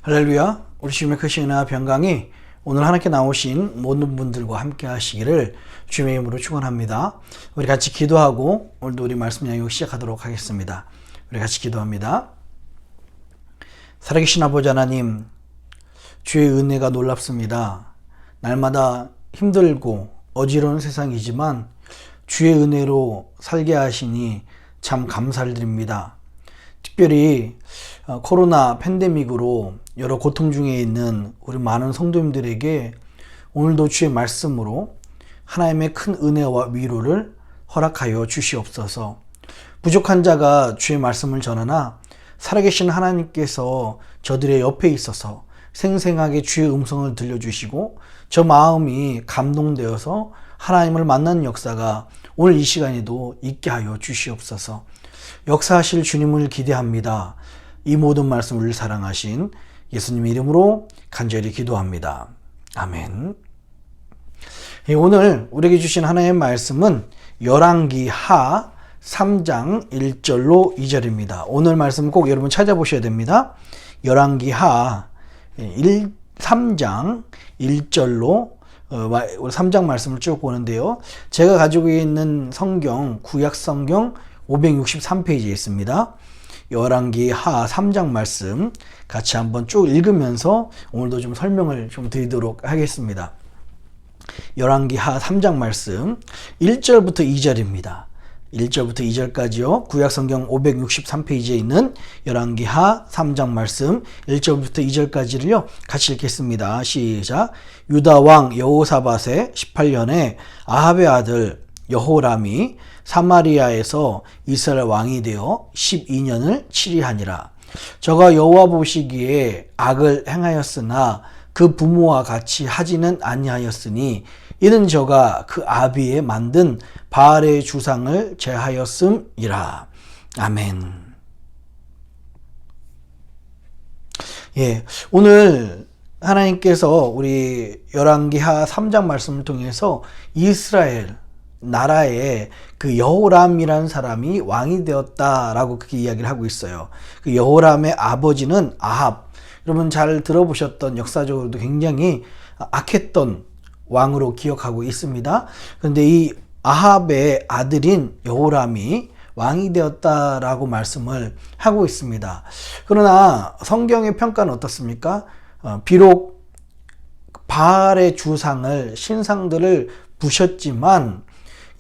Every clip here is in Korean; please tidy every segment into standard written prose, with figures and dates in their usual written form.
할렐루야. 우리 주님의 크신 은혜와 평강이 오늘 하나님께 나오신 모든 분들과 함께 하시기를 주님의 이름으로 축원합니다. 우리 같이 기도하고 오늘도 우리 말씀 양육 시작하도록 하겠습니다. 우리 같이 기도합니다. 살아계신 아버지 하나님, 주의 은혜가 놀랍습니다. 날마다 힘들고 어지러운 세상이지만 주의 은혜로 살게 하시니 참 감사를 드립니다. 특별히 코로나 팬데믹으로 여러 고통 중에 있는 우리 많은 성도님들에게 오늘도 주의 말씀으로 하나님의 큰 은혜와 위로를 허락하여 주시옵소서. 부족한 자가 주의 말씀을 전하나 살아계신 하나님께서 저들의 옆에 있어서 생생하게 주의 음성을 들려주시고 저 마음이 감동되어서 하나님을 만나는 역사가 오늘 이 시간에도 있게 하여 주시옵소서. 역사하실 주님을 기대합니다. 이 모든 말씀을 사랑하신 예수님 이름으로 간절히 기도합니다. 아멘. 오늘 우리에게 주신 하나님의 말씀은 열왕기하 3장 1절로 2절입니다. 오늘 말씀 꼭 여러분 찾아보셔야 됩니다. 열왕기하 3장 1절로 3장 말씀을 쭉 보는데요. 제가 가지고 있는 성경, 구약 성경 563페이지에 있습니다. 열왕기하 3장 말씀 같이 한번 쭉 읽으면서 오늘도 좀 설명을 좀 드리도록 하겠습니다. 열왕기하 3장 말씀 1절부터 2절입니다. 1절부터 2절까지요. 구약성경 563페이지에 있는 열왕기하 3장 말씀 1절부터 2절까지를요. 같이 읽겠습니다. 시작. 유다 왕 여호사밧의 18년에 아합의 아들 여호람이 사마리아에서 이스라엘 왕이 되어 12년을 치리하니라. 저가 여호와 보시기에 악을 행하였으나 그 부모와 같이 하지는 아니하였으니 이는 저가 그 아비에 만든 바알의 주상을 제하였음이라. 아멘. 오늘 하나님께서 우리 열왕기하 3장 말씀을 통해서 이스라엘 나라에 그 여호람이라는 사람이 왕이 되었다라고 그렇게 이야기를 하고 있어요. 그 여호람의 아버지는 아합. 여러분 잘 들어보셨던 역사적으로도 굉장히 악했던 왕으로 기억하고 있습니다. 그런데 이 아합의 아들인 여호람이 왕이 되었다라고 말씀을 하고 있습니다. 그러나 성경의 평가는 어떻습니까? 비록 바알의 주상을 신상들을 부셨지만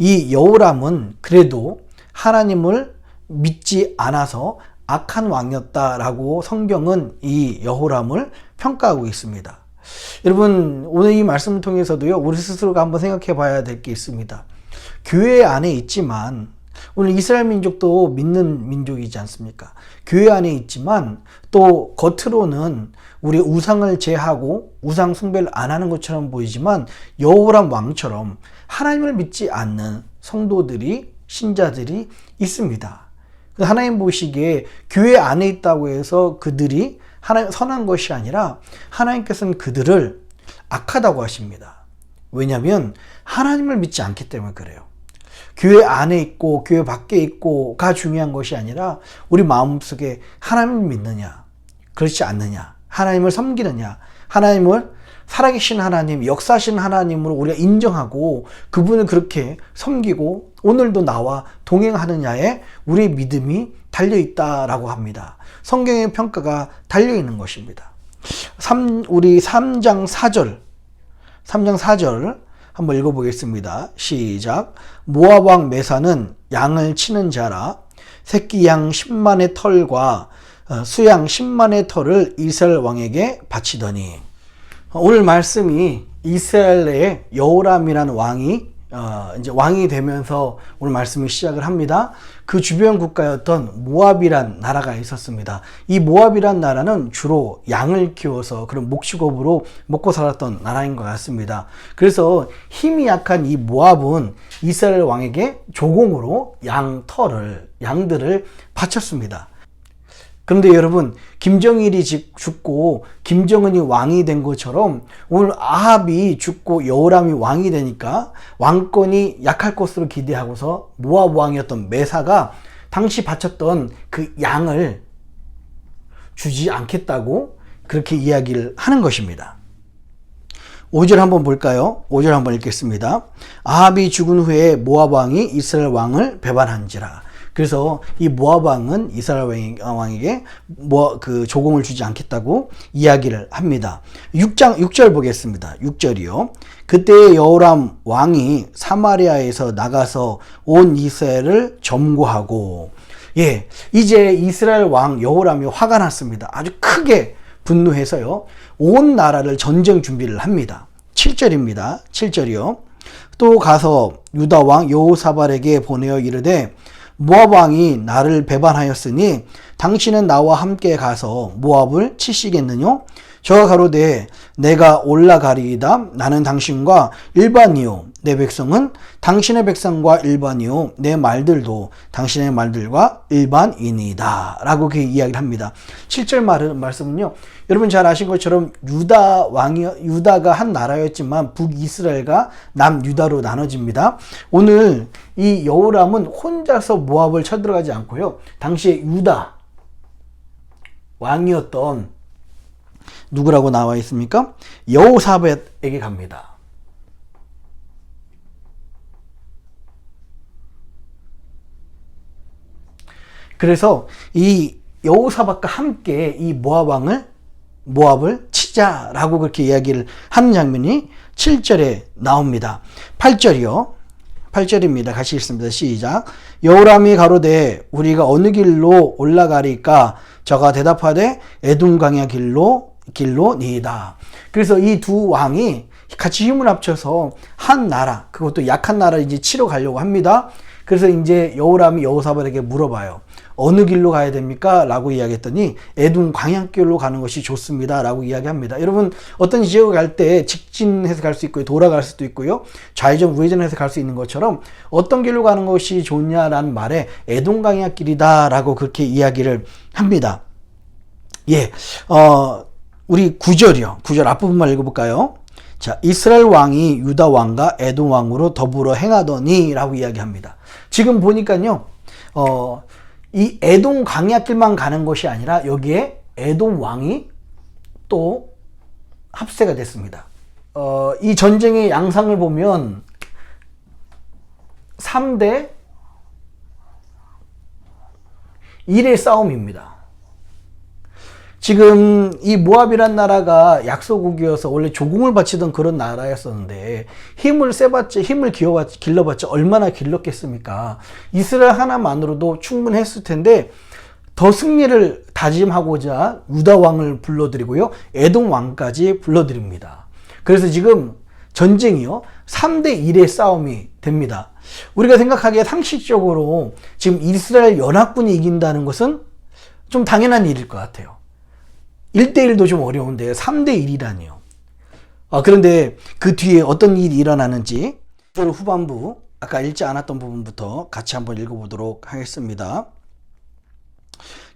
이 여호람은 그래도 하나님을 믿지 않아서 악한 왕이었다라고 성경은 이 여호람을 평가하고 있습니다. 여러분 오늘 이 말씀을 통해서도요 우리 스스로가 한번 생각해 봐야 될 게 있습니다. 교회 안에 있지만 오늘 이스라엘 민족도 믿는 민족이지 않습니까? 교회 안에 있지만 또 겉으로는 우리 우상을 제하고 우상 숭배를 안 하는 것처럼 보이지만 여호람 왕처럼 하나님을 믿지 않는 성도들이 신자들이 있습니다. 하나님 보시기에 교회 안에 있다고 해서 그들이 선한 것이 아니라 하나님께서는 그들을 악하다고 하십니다. 왜냐하면 하나님을 믿지 않기 때문에 그래요. 교회 안에 있고 교회 밖에 있고가 중요한 것이 아니라 우리 마음속에 하나님을 믿느냐 그렇지 않느냐, 하나님을 섬기느냐, 하나님을 살아계신 하나님, 역사하신 하나님으로 우리가 인정하고 그분을 그렇게 섬기고 오늘도 나와 동행하느냐에 우리의 믿음이 달려있다라고 합니다. 성경의 평가가 달려있는 것입니다. 우리 3장 4절 한번 읽어보겠습니다. 시작. 모압 왕 메사는 양을 치는 자라 새끼 양 10만의 털과 수양 10만의 털을 이스라엘 왕에게 바치더니. 오늘 말씀이 이스라엘의 여호람이라는 왕이 이제 왕이 되면서 오늘 말씀이 시작을 합니다. 그 주변 국가였던 모압이란 나라가 있었습니다. 이 모압이란 나라는 주로 양을 키워서 그런 목축업으로 먹고 살았던 나라인 것 같습니다. 그래서 힘이 약한 이 모압은 이스라엘 왕에게 조공으로 양들을 바쳤습니다. 그런데 여러분 김정일이 죽고 김정은이 왕이 된 것처럼 오늘 아합이 죽고 여호람이 왕이 되니까 왕권이 약할 것으로 기대하고서 모압 왕이었던 메사가 당시 바쳤던 그 양을 주지 않겠다고 그렇게 이야기를 하는 것입니다. 5절 한번 볼까요? 5절 한번 읽겠습니다. 아합이 죽은 후에 모압 왕이 이스라엘 왕을 배반한지라. 그래서 이 모압 왕은 이스라엘 왕에게 그 조공을 주지 않겠다고 이야기를 합니다. 6절 보겠습니다. 6절이요. 그때 여호람 왕이 사마리아에서 나가서 온 이스라엘을 점거하고, 예, 이제 이스라엘 왕 여호람이 화가 났습니다. 아주 크게 분노해서요, 온 나라를 전쟁 준비를 합니다. 7절입니다. 7절이요. 또 가서 유다 왕 여호사밧에게 보내어 이르되 모압 왕이 나를 배반하였으니 당신은 나와 함께 가서 모압을 치시겠느냐? 저가 가로되 내가 올라가리이다. 나는 당신과 일반이요 내 백성은 당신의 백성과 일반이요 내 말들도 당신의 말들과 일반이니이다 라고 그렇게 이야기를 합니다. 7절 말씀은요, 여러분 잘 아신 것처럼 유다가 한 나라였지만 북이스라엘과 남유다로 나눠집니다. 오늘 이 여호람은 혼자서 모압을 쳐들어가지 않고요, 당시에 유다 왕이었던 누구라고 나와 있습니까? 여호사밧에게 갑니다. 그래서 이 여호사밧과 함께 이 모압을 치자라고 그렇게 이야기를 하는 장면이 7절에 나옵니다. 8절이요. 8절입니다. 같이 읽습니다. 시작. 여호람이 가로되 우리가 어느 길로 올라가리까? 저가 대답하되 에돔 광야 길로니이다. 그래서 이 두 왕이 같이 힘을 합쳐서 한 나라, 그것도 약한 나라를 이제 치러 가려고 합니다. 그래서 이제 여호람이 여호사밧에게 물어봐요. 어느 길로 가야 됩니까? 라고 이야기했더니 에돔 광야길로 가는 것이 좋습니다. 라고 이야기합니다. 여러분, 어떤 지역을 갈 때 직진해서 갈 수 있고요, 돌아갈 수도 있고요, 좌회전 우회전해서 갈 수 있는 것처럼 어떤 길로 가는 것이 좋냐라는 말에 에돔 광야길이다 라고 그렇게 이야기를 합니다. 예, 우리 9절이요. 9절 앞부분만 읽어볼까요? 자, 이스라엘 왕이 유다 왕과 에돔 왕으로 더불어 행하더니 라고 이야기합니다. 지금 보니까요, 이 에돔 광야길만 가는 것이 아니라 여기에 에돔 왕이 또 합세가 됐습니다. 이 전쟁의 양상을 보면 3대 1의 싸움입니다. 지금 이 모압이란 나라가 약소국이어서 원래 조공을 바치던 그런 나라였었는데 힘을 길러봤자 얼마나 길렀겠습니까? 이스라엘 하나만으로도 충분했을 텐데 더 승리를 다짐하고자 유다 왕을 불러드리고요, 에돔 왕까지 불러드립니다. 그래서 지금 전쟁이요 3대 1의 싸움이 됩니다. 우리가 생각하기에 상식적으로 지금 이스라엘 연합군이 이긴다는 것은 좀 당연한 일일 것 같아요. 1대1도 좀 어려운데 3대1이라니요. 그런데 그 뒤에 어떤 일이 일어나는지 후반부 아까 읽지 않았던 부분부터 같이 한번 읽어보도록 하겠습니다.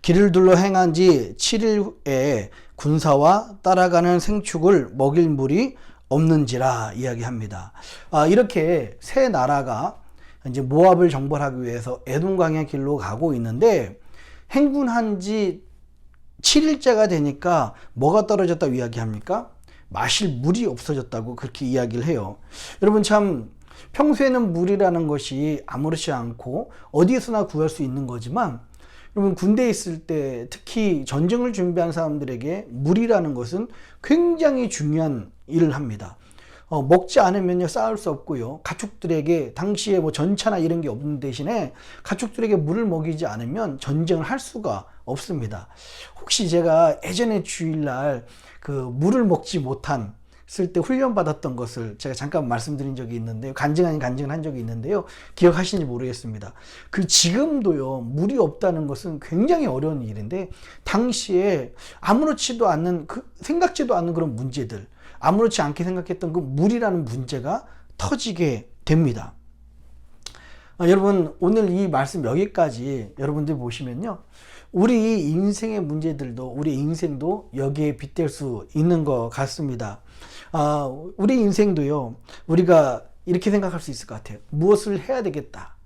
길을 둘러 행한 지 7일 후에 군사와 따라가는 생축을 먹일 물이 없는지라 이야기합니다. 이렇게 세 나라가 이제 모압을 정벌하기 위해서 에돔 광야 길로 가고 있는데 행군한 지 7일째가 되니까 뭐가 떨어졌다고 이야기합니까? 마실 물이 없어졌다고 그렇게 이야기를 해요. 여러분, 참 평소에는 물이라는 것이 아무렇지 않고 어디에서나 구할 수 있는 거지만, 여러분 군대에 있을 때 특히 전쟁을 준비한 사람들에게 물이라는 것은 굉장히 중요한 일을 합니다. 먹지 않으면요 싸울 수 없고요, 가축들에게 당시에 뭐 전차나 이런 게 없는 대신에 가축들에게 물을 먹이지 않으면 전쟁을 할 수가 없습니다. 혹시 제가 예전에 주일날 그 물을 먹지 못한 쓸 때 훈련 받았던 것을 제가 잠깐 말씀드린 적이 있는데요, 간증 아닌 간증을 한 적이 있는데요, 기억하시는지 모르겠습니다. 그 지금도요 물이 없다는 것은 굉장히 어려운 일인데, 당시에 아무렇지도 않는 생각지도 않는 그런 문제들, 아무렇지 않게 생각했던 그 물이라는 문제가 터지게 됩니다. 여러분, 오늘 이 말씀 여기까지 여러분들 보시면요, 우리 인생의 문제들도, 우리 인생도 여기에 빗댈 수 있는 것 같습니다. 우리 인생도요, 우리가 이렇게 생각할 수 있을 것 같아요. 무엇을 해야 되겠다,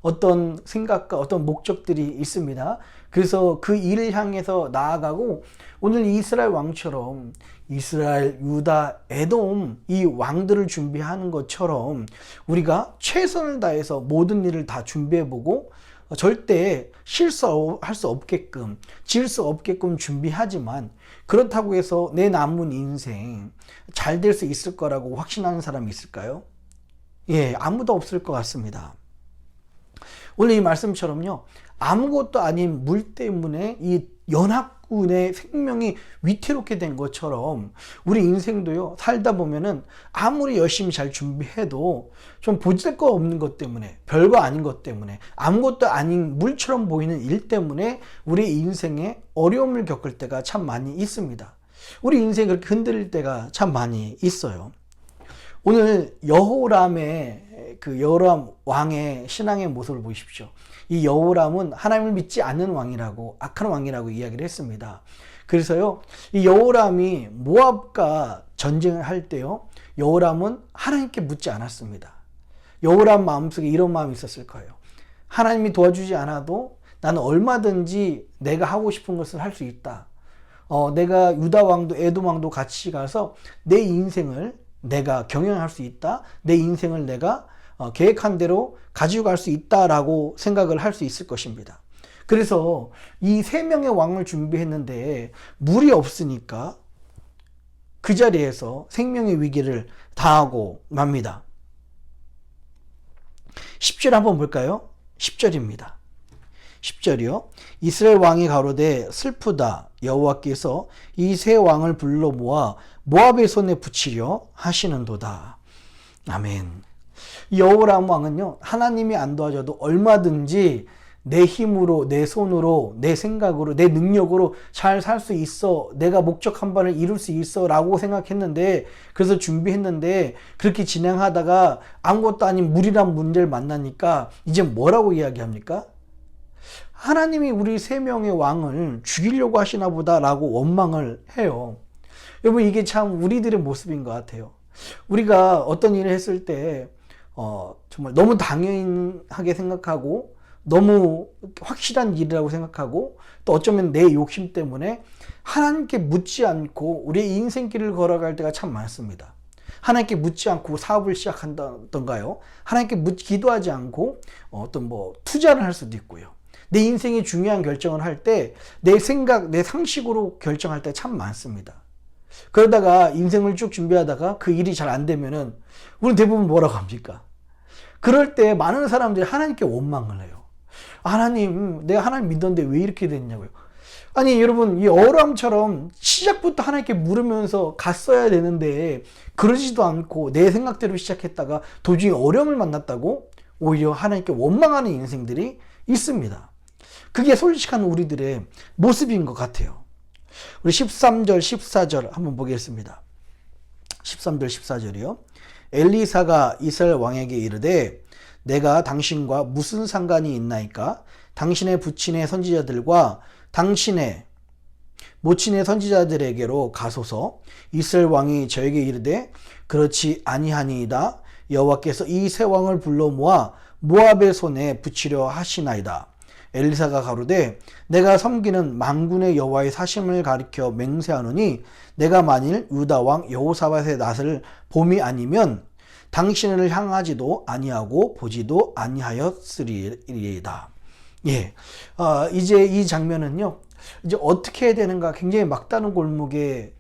어떤 생각과 어떤 목적들이 있습니다. 그래서 그 일을 향해서 나아가고 오늘 이스라엘 왕처럼 이스라엘, 유다, 에돔 이 왕들을 준비하는 것처럼 우리가 최선을 다해서 모든 일을 다 준비해보고 절대 실수할 수 없게끔, 질 수 없게끔 준비하지만 그렇다고 해서 내 남은 인생 잘 될 수 있을 거라고 확신하는 사람이 있을까요? 예, 아무도 없을 것 같습니다. 오늘 이 말씀처럼요, 아무것도 아닌 물 때문에 이 연합군의 생명이 위태롭게 된 것처럼 우리 인생도요, 살다 보면은 아무리 열심히 잘 준비해도 좀 보잘 거 없는 것 때문에, 별거 아닌 것 때문에, 아무것도 아닌 물처럼 보이는 일 때문에 우리 인생에 어려움을 겪을 때가 참 많이 있습니다. 우리 인생이 그렇게 흔들릴 때가 참 많이 있어요. 오늘 여호람의 그 여호람 왕의 신앙의 모습을 보십시오. 이 여호람은 하나님을 믿지 않는 왕이라고, 악한 왕이라고 이야기를 했습니다. 그래서요, 이 여호람이 모압과 전쟁을 할 때요, 여호람은 하나님께 묻지 않았습니다. 여호람 마음속에 이런 마음이 있었을 거예요. 하나님이 도와주지 않아도 나는 얼마든지 내가 하고 싶은 것을 할 수 있다. 내가 유다 왕도 에돔 왕도 같이 가서 내 인생을 내가 경영할 수 있다. 내 인생을 내가 계획한 대로 가지고 갈 수 있다라고 생각을 할 수 있을 것입니다. 그래서 이 세 명의 왕을 준비했는데 물이 없으니까 그 자리에서 생명의 위기를 당하고 맙니다. 10절 한번 볼까요? 10절입니다. 10절이요. 이스라엘 왕이 가로되 슬프다. 여호와께서 이 세 왕을 불러 모아 모압의 손에 붙이려 하시는도다. 아멘. 여호람 왕은요, 하나님이 안 도와줘도 얼마든지 내 힘으로, 내 손으로, 내 생각으로, 내 능력으로 잘 살 수 있어. 내가 목적한 바를 이룰 수 있어. 라고 생각했는데, 그래서 준비했는데, 그렇게 진행하다가 아무것도 아닌 물이란 문제를 만나니까 이제 뭐라고 이야기합니까? 하나님이 우리 세 명의 왕을 죽이려고 하시나 보다라고 원망을 해요. 여러분, 이게 참 우리들의 모습인 것 같아요. 우리가 어떤 일을 했을 때 정말 너무 당연하게 생각하고 너무 확실한 일이라고 생각하고 또 어쩌면 내 욕심 때문에 하나님께 묻지 않고 우리의 인생길을 걸어갈 때가 참 많습니다. 하나님께 묻지 않고 사업을 시작한다던가요. 하나님께 기도하지 않고 어떤 투자를 할 수도 있고요. 내 인생의 중요한 결정을 할 때 내 생각, 내 상식으로 결정할 때 참 많습니다. 그러다가 인생을 쭉 준비하다가 그 일이 잘 안 되면은 우리는 대부분 뭐라고 합니까? 그럴 때 많은 사람들이 하나님께 원망을 해요. 하나님, 내가 하나님 믿었는데 왜 이렇게 됐냐고요. 아니 여러분, 이 어람처럼 시작부터 하나님께 물으면서 갔어야 되는데 그러지도 않고 내 생각대로 시작했다가 도중에 어려움을 만났다고 오히려 하나님께 원망하는 인생들이 있습니다. 그게 솔직한 우리들의 모습인 것 같아요. 우리 13절, 14절 한번 보겠습니다. 13절, 14절이요. 엘리사가 이스라엘 왕에게 이르되 내가 당신과 무슨 상관이 있나이까? 당신의 부친의 선지자들과 당신의 모친의 선지자들에게로 가소서. 이스라엘 왕이 저에게 이르되 그렇지 아니하니이다. 여호와께서 이 세 왕을 불러 모아 모압의 손에 붙이려 하시나이다. 엘리사가 가로되 내가 섬기는 만군의 여호와의 사심을 가리켜 맹세하노니 내가 만일 유다 왕 여호사밧의 낫을 봄이 아니면 당신을 향하지도 아니하고 보지도 아니하였으리이다. 예, 이제 이 장면은요, 이제 어떻게 해야 되는가 굉장히 막다른 골목에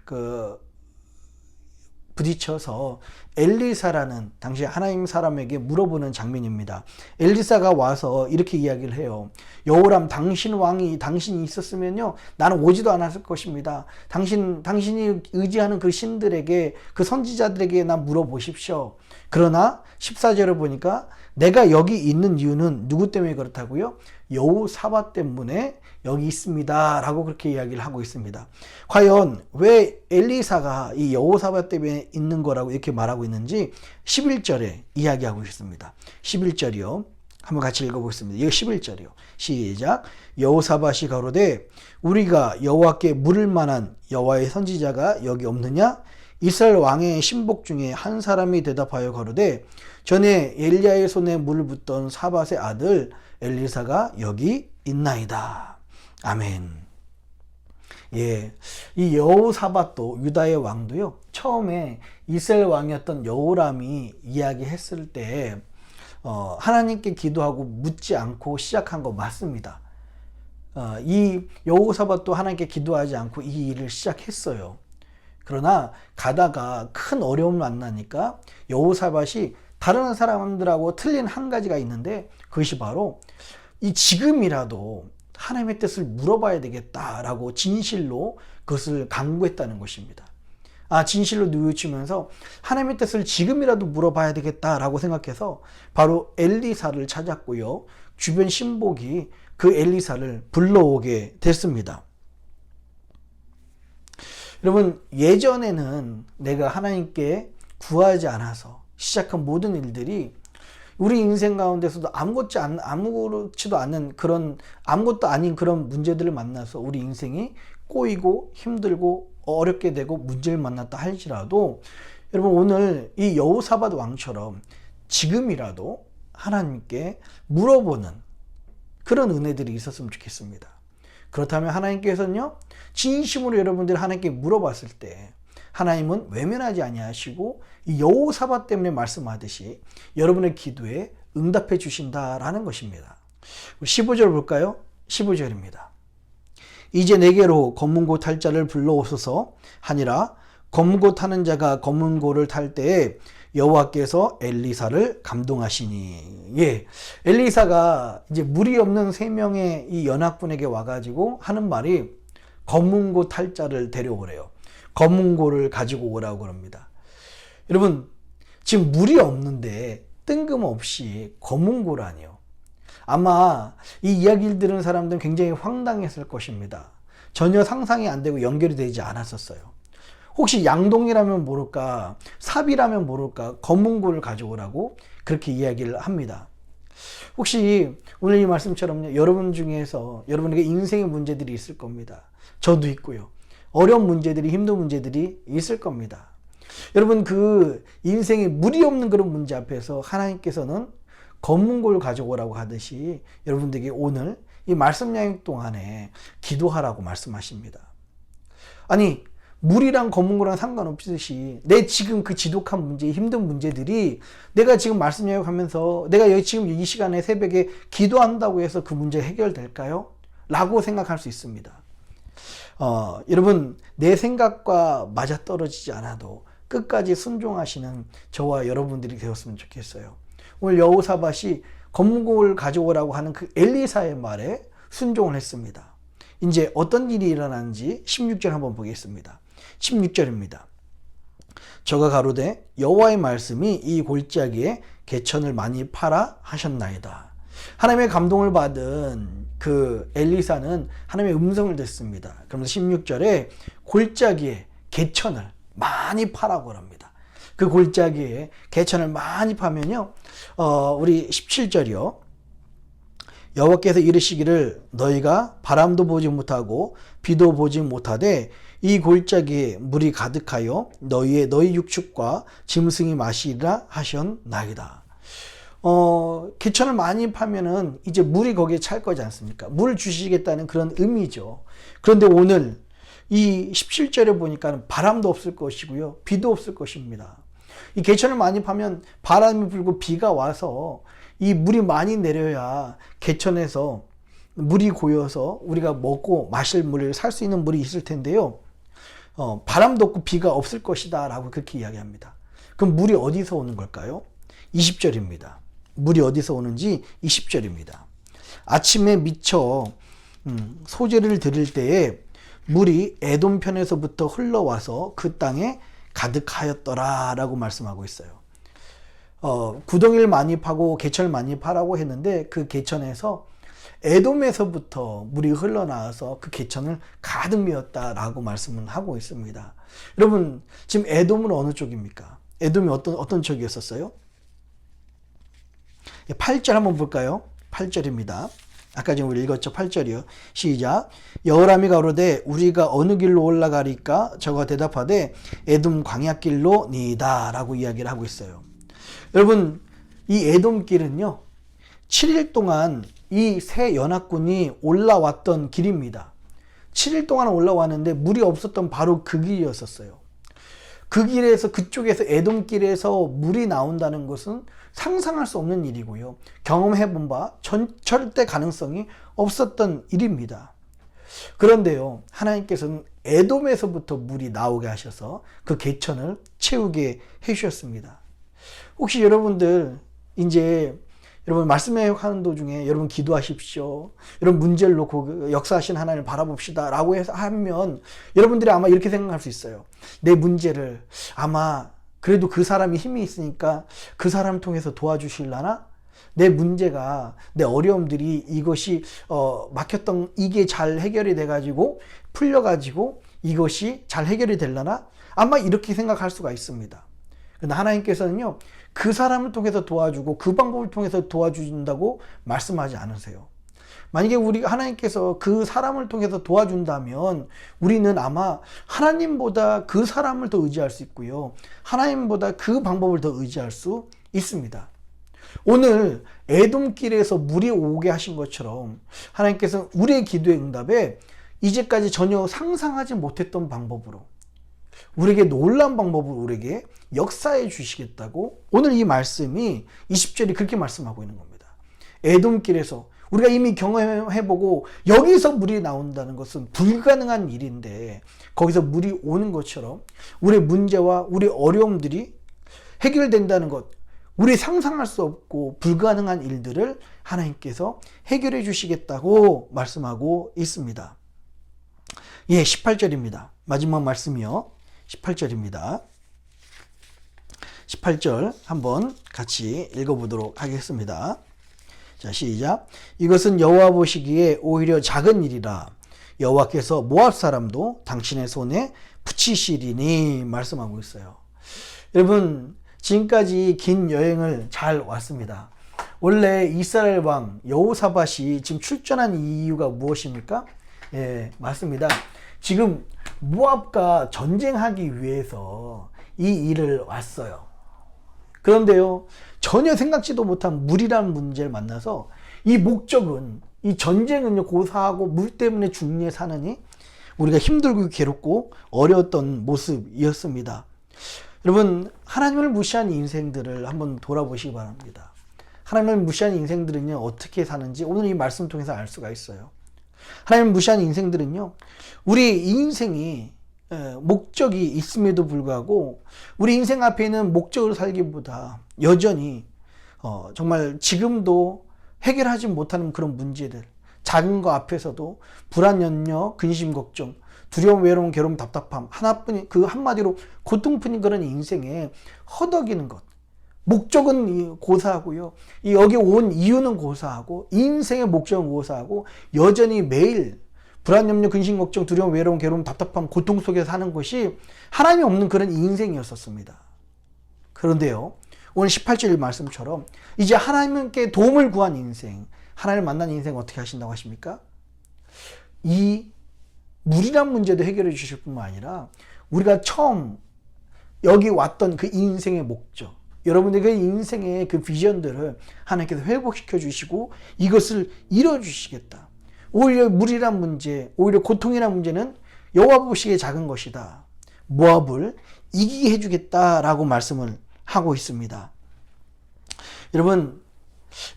부딪혀서 엘리사라는 당시 하나님 사람에게 물어보는 장면입니다. 엘리사가 와서 이렇게 이야기를 해요. 여호람, 당신이 있었으면요, 나는 오지도 않았을 것입니다. 당신이 의지하는 그 신들에게, 그 선지자들에게 나 물어보십시오. 그러나 14절을 보니까 내가 여기 있는 이유는 누구 때문에 그렇다고요? 여호사밧 때문에 여기 있습니다. 라고 그렇게 이야기를 하고 있습니다. 과연 왜 엘리사가 이 여호사밧 때문에 있는 거라고 이렇게 말하고 있는지 11절에 이야기하고 있습니다. 11절이요. 한번 같이 읽어보겠습니다. 이거 11절이요. 시작. 여호사밧이 가로되 우리가 여호와께 물을 만한 여호와의 선지자가 여기 없느냐? 이스라엘 왕의 신복 중에 한 사람이 대답하여 가로되 전에 엘리야의 손에 물을 붓던 사밧의 아들 엘리사가 여기 있나이다. 아멘. 예, 이 여호사밧도 유다의 왕도요, 처음에 이스라엘 왕이었던 여호람이 이야기했을 때 하나님께 기도하고 묻지 않고 시작한 거 맞습니다. 이 여호사밧도 하나님께 기도하지 않고 이 일을 시작했어요. 그러나 가다가 큰 어려움을 만나니까 여호사밧이 다른 사람들하고 틀린 한 가지가 있는데, 그것이 바로 이 지금이라도 하나님의 뜻을 물어봐야 되겠다라고 진실로 그것을 강구했다는 것입니다. 진실로 뉘우치면서 하나님의 뜻을 지금이라도 물어봐야 되겠다라고 생각해서 바로 엘리사를 찾았고요, 주변 신복이 그 엘리사를 불러오게 됐습니다. 여러분, 예전에는 내가 하나님께 구하지 않아서 시작한 모든 일들이 우리 인생 가운데서도 아무렇지도 않은 그런, 아무것도 아닌 그런 문제들을 만나서 우리 인생이 꼬이고 힘들고 어렵게 되고 문제를 만났다 할지라도, 여러분, 오늘 이 여호사밧 왕처럼 지금이라도 하나님께 물어보는 그런 은혜들이 있었으면 좋겠습니다. 그렇다면 하나님께서는요, 진심으로 여러분들이 하나님께 물어봤을 때 하나님은 외면하지 아니하시고 이 여호사밧 때문에 말씀하듯이 여러분의 기도에 응답해 주신다라는 것입니다. 15절 볼까요? 15절입니다. 이제 내게로 검은고 탈 자를 불러오소서 하니라. 검은고 타는 자가 검은고를 탈 때에 여호와께서 엘리사를 감동하시니. 예, 엘리사가 이제 무리 없는 3명의 이 연합군에게 와가지고 하는 말이 검은고 탈 자를 데려오래요. 검은고를 가지고 오라고 그럽니다. 여러분, 지금 물이 없는데 뜬금없이 검은고라니요. 아마 이 이야기를 들은 사람들은 굉장히 황당했을 것입니다. 전혀 상상이 안 되고 연결이 되지 않았었어요. 혹시 양동이라면 모를까, 삽이라면 모를까, 검은고를 가져오라고 그렇게 이야기를 합니다. 혹시 오늘 이 말씀처럼 여러분 중에서 여러분에게 인생의 문제들이 있을 겁니다. 저도 있고요. 어려운 문제들이, 힘든 문제들이 있을 겁니다. 여러분, 그 인생에 무리 없는 그런 문제 앞에서 하나님께서는 검은고를 가져오라고 하듯이 여러분들에게 오늘 이 말씀 여행 동안에 기도하라고 말씀하십니다. 아니, 물이랑 검은고랑 상관없듯이 내 지금 그 지독한 문제, 힘든 문제들이 내가 지금 말씀 여행하면서 내가 여기 지금 이 시간에 새벽에 기도한다고 해서 그 문제 해결될까요? 라고 생각할 수 있습니다. 여러분, 내 생각과 맞아떨어지지 않아도 끝까지 순종하시는 저와 여러분들이 되었으면 좋겠어요. 오늘 여호사밧이 검은고를 가져오라고 하는 그 엘리사의 말에 순종을 했습니다. 이제 어떤 일이 일어나는지 16절 한번 보겠습니다. 16절입니다. 저가 가로되 여호와의 말씀이 이 골짜기에 개천을 많이 파라 하셨나이다. 하나님의 감동을 받은 그 엘리사는 하나님의 음성을 듣습니다. 그러면서 16절에 골짜기에 개천을 많이 파라고 합니다. 그 골짜기에 개천을 많이 파면요, 우리 17절이요. 여호와께서 이르시기를 너희가 바람도 보지 못하고 비도 보지 못하되 이 골짜기에 물이 가득하여 너희 육축과 짐승이 마시리라 하셨나이다. 개천을 많이 파면은 이제 물이 거기에 찰 거지 않습니까? 물을 주시겠다는 그런 의미죠. 그런데 오늘 이 17절에 보니까 바람도 없을 것이고요, 비도 없을 것입니다. 이 개천을 많이 파면 바람이 불고 비가 와서 이 물이 많이 내려야 개천에서 물이 고여서 우리가 먹고 마실 물을 살 수 있는 물이 있을 텐데요. 바람도 없고 비가 없을 것이다 라고 그렇게 이야기합니다. 그럼 물이 어디서 오는 걸까요? 20절입니다. 물이 어디서 오는지 20절입니다. 아침에 미쳐 소재를 드릴 때에 물이 에돔 편에서부터 흘러와서 그 땅에 가득하였더라 라고 말씀하고 있어요. 구덩이를 많이 파고 개천을 많이 파라고 했는데 그 개천에서 에돔에서부터 물이 흘러나와서 그 개천을 가득 메웠다라고 말씀을 하고 있습니다. 여러분, 지금 에돔은 어느 쪽입니까? 에돔이 어떤 쪽이었었어요? 8절 한번 볼까요? 8절입니다. 아까 지금 우리 읽었죠? 8절이요. 시작. 여호람이 가로되 우리가 어느 길로 올라가리까? 저가 대답하되 에돔 광야길로 니이다 라고 이야기를 하고 있어요. 여러분, 이 에돔길은요 7일 동안 이 새 연합군이 올라왔던 길입니다. 7일 동안 올라왔는데 물이 없었던 바로 그 길이었었어요. 그 길에서, 그쪽에서, 에돔길에서 물이 나온다는 것은 상상할 수 없는 일이고요. 경험해본 바 절대 가능성이 없었던 일입니다. 그런데요, 하나님께서는 에돔에서부터 물이 나오게 하셔서 그 개천을 채우게 해주셨습니다. 혹시 여러분들 이제 여러분 말씀에 하는 도중에 여러분 기도하십시오. 여러분 문제를 놓고 역사하신 하나님을 바라봅시다 라고 해서 하면 여러분들이 아마 이렇게 생각할 수 있어요. 내 문제를 아마 그래도 그 사람이 힘이 있으니까 그 사람을 통해서 도와주실라나? 내 문제가, 내 어려움들이 이것이 막혔던 이게 잘 해결이 돼가지고 풀려가지고 이것이 잘 해결이 되려나? 아마 이렇게 생각할 수가 있습니다. 그런데 하나님께서는요, 그 사람을 통해서 도와주고 그 방법을 통해서 도와준다고 말씀하지 않으세요. 만약에 하나님께서 그 사람을 통해서 도와준다면 우리는 아마 하나님보다 그 사람을 더 의지할 수 있고요. 하나님보다 그 방법을 더 의지할 수 있습니다. 오늘 에돔길에서 물이 오게 하신 것처럼 하나님께서는 우리의 기도의 응답에 이제까지 전혀 상상하지 못했던 방법으로 우리에게 놀라운 방법을 우리에게 역사해 주시겠다고 오늘 이 말씀이 20절이 그렇게 말씀하고 있는 겁니다. 에돔길에서 우리가 이미 경험해보고 여기서 물이 나온다는 것은 불가능한 일인데 거기서 물이 오는 것처럼 우리의 문제와 우리 어려움들이 해결된다는 것, 우리 상상할 수 없고 불가능한 일들을 하나님께서 해결해 주시겠다고 말씀하고 있습니다. 예, 18절입니다. 마지막 말씀이요. 18절입니다. 18절 한번 같이 읽어보도록 하겠습니다. 자, 시작. 이것은 여호와 보시기에 오히려 작은 일이라 여호와께서 모압 사람도 당신의 손에 붙이시리니 말씀하고 있어요. 여러분, 지금까지 긴 여행을 잘 왔습니다. 원래 이스라엘 왕 여호사밧이 지금 출전한 이유가 무엇입니까? 예, 맞습니다. 지금 모압과 전쟁하기 위해서 이 일을 왔어요. 그런데요, 전혀 생각지도 못한 물이라는 문제를 만나서 이 목적은, 이 전쟁은요, 고사하고 물 때문에 중리에 사느니 우리가 힘들고 괴롭고 어려웠던 모습이었습니다. 여러분, 하나님을 무시한 인생들을 한번 돌아보시기 바랍니다. 하나님을 무시한 인생들은요, 어떻게 사는지 오늘 이 말씀 통해서 알 수가 있어요. 하나님을 무시한 인생들은요, 우리 인생이 목적이 있음에도 불구하고 우리 인생 앞에 있는 목적을 살기보다 여전히 정말 지금도 해결하지 못하는 그런 문제들, 작은 거 앞에서도 불안, 염려, 근심, 걱정, 두려움, 외로움, 괴로움, 답답함, 하나뿐인, 그 한마디로 고통뿐인 그런 인생에 허덕이는 것, 목적은 고사하고요, 여기 온 이유는 고사하고 인생의 목적은 고사하고 여전히 매일 불안, 염려, 근심, 걱정, 두려움, 외로움, 괴로움, 답답함, 고통 속에 사는 것이 하나님이 없는 그런 인생이었었습니다. 그런데요, 오늘 18절 말씀처럼 이제 하나님께 도움을 구한 인생, 하나님을 만난 인생 어떻게 하신다고 하십니까? 이 물이란 문제도 해결해 주실 뿐만 아니라 우리가 처음 여기 왔던 그 인생의 목적, 여러분들의 그 인생의 그 비전들을 하나님께서 회복시켜 주시고 이것을 이뤄 주시겠다. 오히려 물이란 문제, 오히려 고통이란 문제는 여호와 보시기에 작은 것이다. 모압을 이기게 해주겠다라고 말씀을 하고 있습니다. 여러분,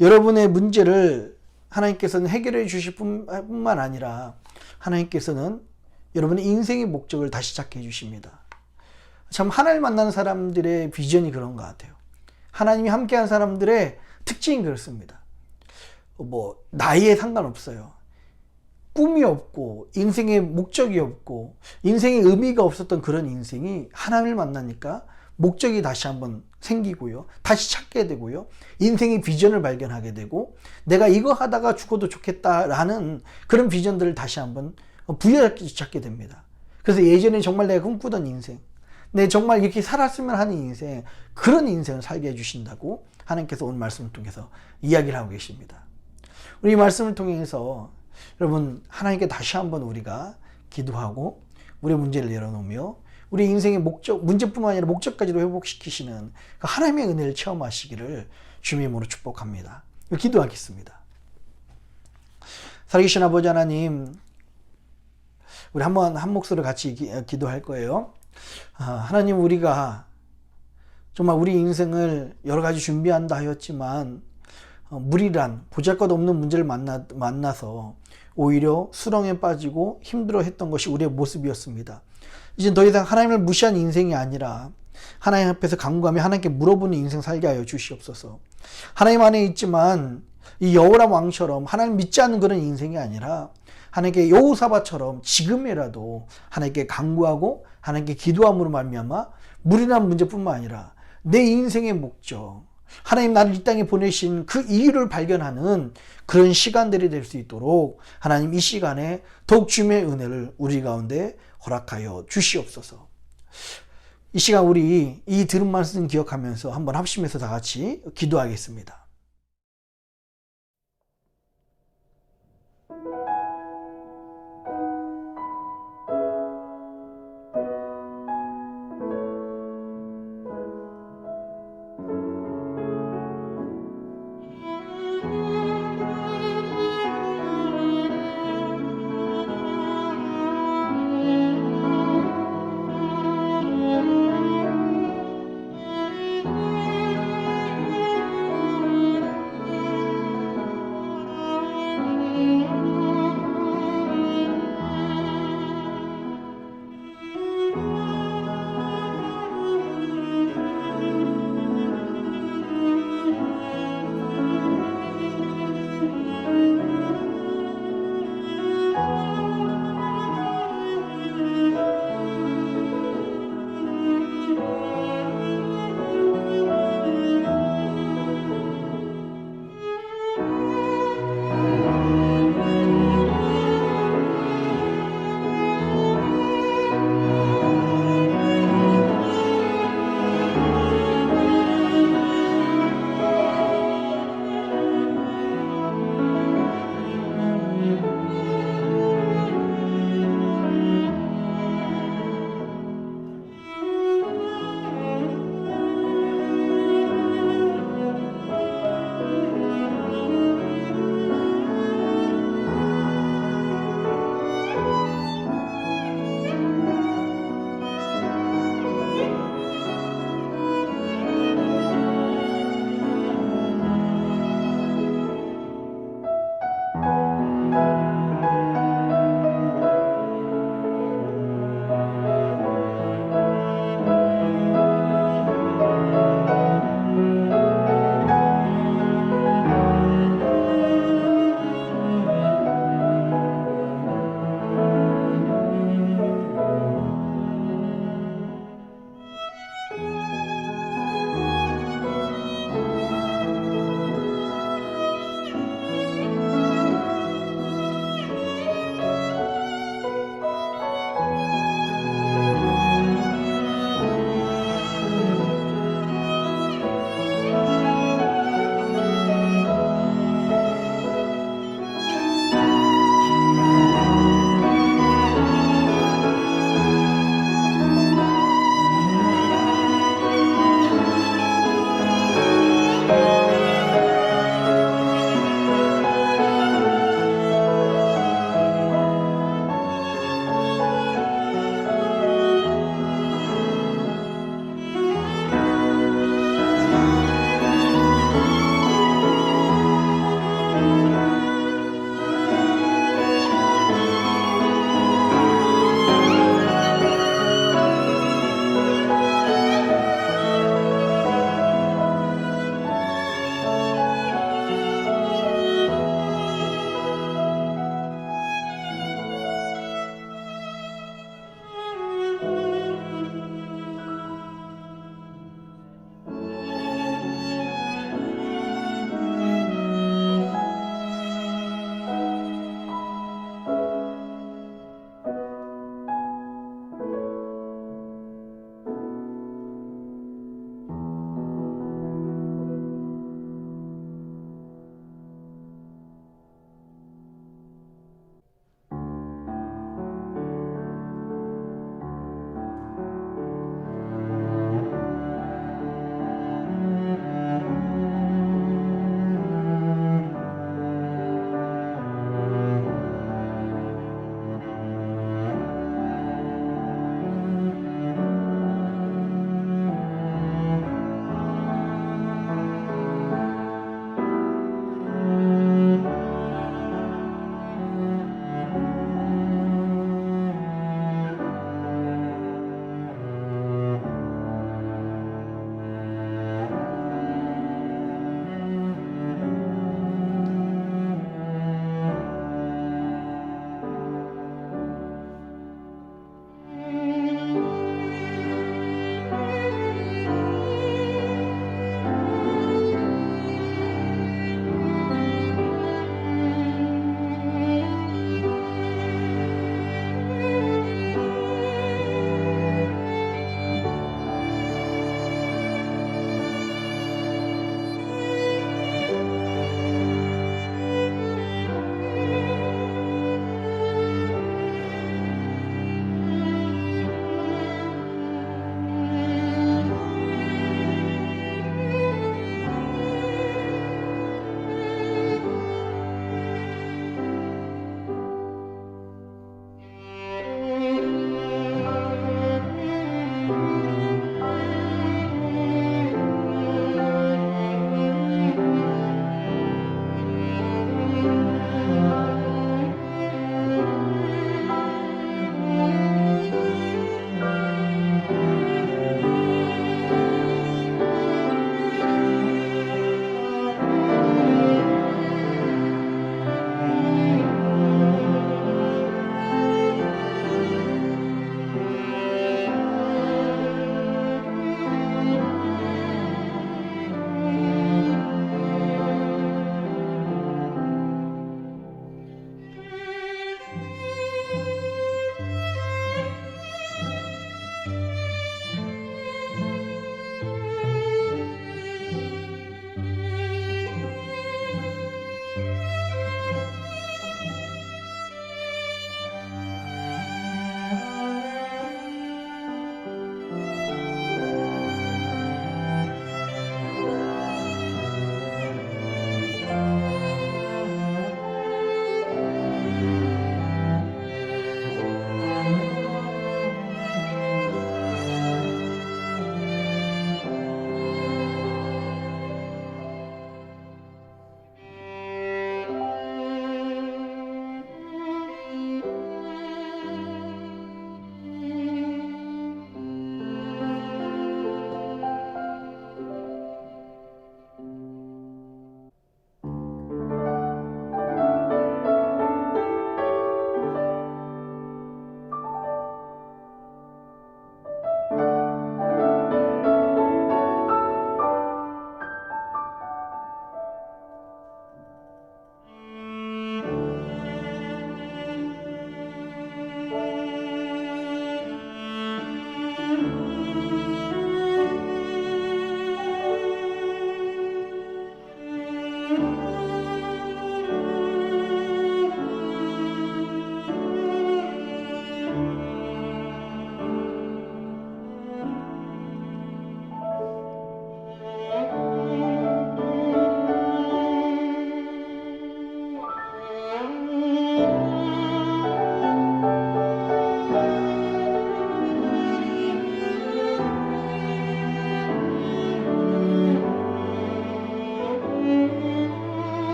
여러분의 문제를 하나님께서는 해결해 주실 뿐만 아니라 하나님께서는 여러분의 인생의 목적을 다시 찾게 해주십니다. 참 하나님 만나는 사람들의 비전이 그런 것 같아요. 하나님이 함께한 사람들의 특징이 그렇습니다. 나이에 상관없어요. 꿈이 없고 인생의 목적이 없고 인생의 의미가 없었던 그런 인생이 하나님을 만나니까 목적이 다시 한번 생기고요. 다시 찾게 되고요. 인생의 비전을 발견하게 되고 내가 이거 하다가 죽어도 좋겠다라는 그런 비전들을 다시 한번 부여잡게 됩니다. 그래서 예전에 정말 내가 꿈꾸던 인생, 내 정말 이렇게 살았으면 하는 인생, 그런 인생을 살게 해주신다고 하나님께서 오늘 말씀을 통해서 이야기를 하고 계십니다. 우리 이 말씀을 통해서 여러분, 하나님께 다시 한번 우리가 기도하고 우리의 문제를 열어놓으며 우리 인생의 목적, 문제뿐만 아니라 목적까지도 회복시키시는 그 하나님의 은혜를 체험하시기를 주님의 이름으로 축복합니다. 기도하겠습니다. 살아계신 아버지 하나님, 우리 한번 한 목소리로 같이 기도할 거예요. 하나님, 우리가 정말 우리 인생을 여러 가지 준비한다 하였지만 무리란 보잘것없는 문제를 만나서 오히려 수렁에 빠지고 힘들어했던 것이 우리의 모습이었습니다. 이제 더 이상 하나님을 무시한 인생이 아니라 하나님 앞에서 간구하며 하나님께 물어보는 인생 살게 하여 주시옵소서. 하나님 안에 있지만 이 여호람 왕처럼 하나님 믿지 않는 그런 인생이 아니라 하나님께 여호사밧처럼 지금이라도 하나님께 간구하고 하나님께 기도함으로 말미암아 무리난 문제뿐만 아니라 내 인생의 목적, 하나님 나를 이 땅에 보내신 그 이유를 발견하는 그런 시간들이 될 수 있도록 하나님 이 시간에 더욱 주님의 은혜를 우리 가운데 허락하여 주시옵소서. 이 시간 우리 이 들은 말씀 기억하면서 한번 합심해서 다 같이 기도하겠습니다.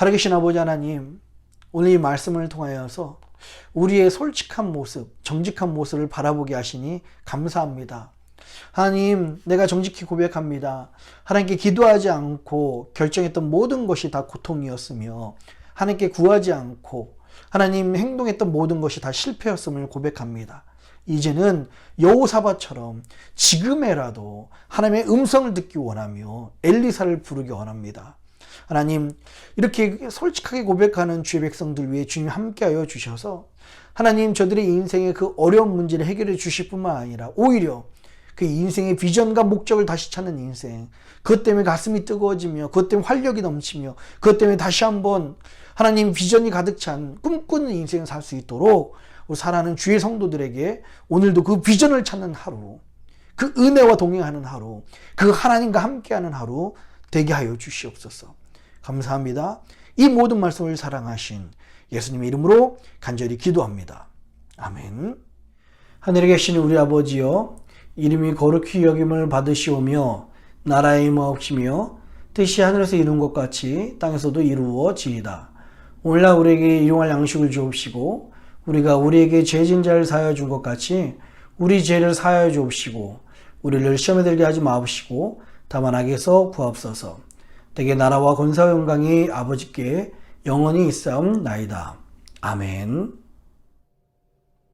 살아계신 아버지 하나님, 오늘 이 말씀을 통하여서 우리의 솔직한 모습, 정직한 모습을 바라보게 하시니 감사합니다. 하나님, 내가 정직히 고백합니다. 하나님께 기도하지 않고 결정했던 모든 것이 다 고통이었으며 하나님께 구하지 않고 하나님 행동했던 모든 것이 다 실패였음을 고백합니다. 이제는 여호사밧처럼 지금에라도 하나님의 음성을 듣기 원하며 엘리사를 부르기 원합니다. 하나님, 이렇게 솔직하게 고백하는 주의 백성들 위해 주님 함께하여 주셔서 하나님, 저들의 인생의 그 어려운 문제를 해결해 주실 뿐만 아니라 오히려 그 인생의 비전과 목적을 다시 찾는 인생, 그것 때문에 가슴이 뜨거워지며 그것 때문에 활력이 넘치며 그것 때문에 다시 한번 하나님 비전이 가득 찬 꿈꾸는 인생을 살 수 있도록 사랑하는 주의 성도들에게 오늘도 그 비전을 찾는 하루, 그 은혜와 동행하는 하루, 그 하나님과 함께하는 하루 되게 하여 주시옵소서. 감사합니다. 이 모든 말씀을 사랑하신 예수님의 이름으로 간절히 기도합니다. 아멘. 하늘에 계신 우리 아버지여, 이름이 거룩히 여김을 받으시오며 나라의 임하옵시며 뜻이 하늘에서 이룬 것 같이 땅에서도 이루어지이다. 오늘날 우리에게 일용할 양식을 주옵시고 우리가 우리에게 죄진 자를 사하여 준 것 같이 우리 죄를 사하여 주옵시고 우리를 시험에 들게 하지 마옵시고 다만 악에서 구하옵소서. 대개 나라와 권세와 영광이 아버지께 영원히 있사옵나이다. 아멘.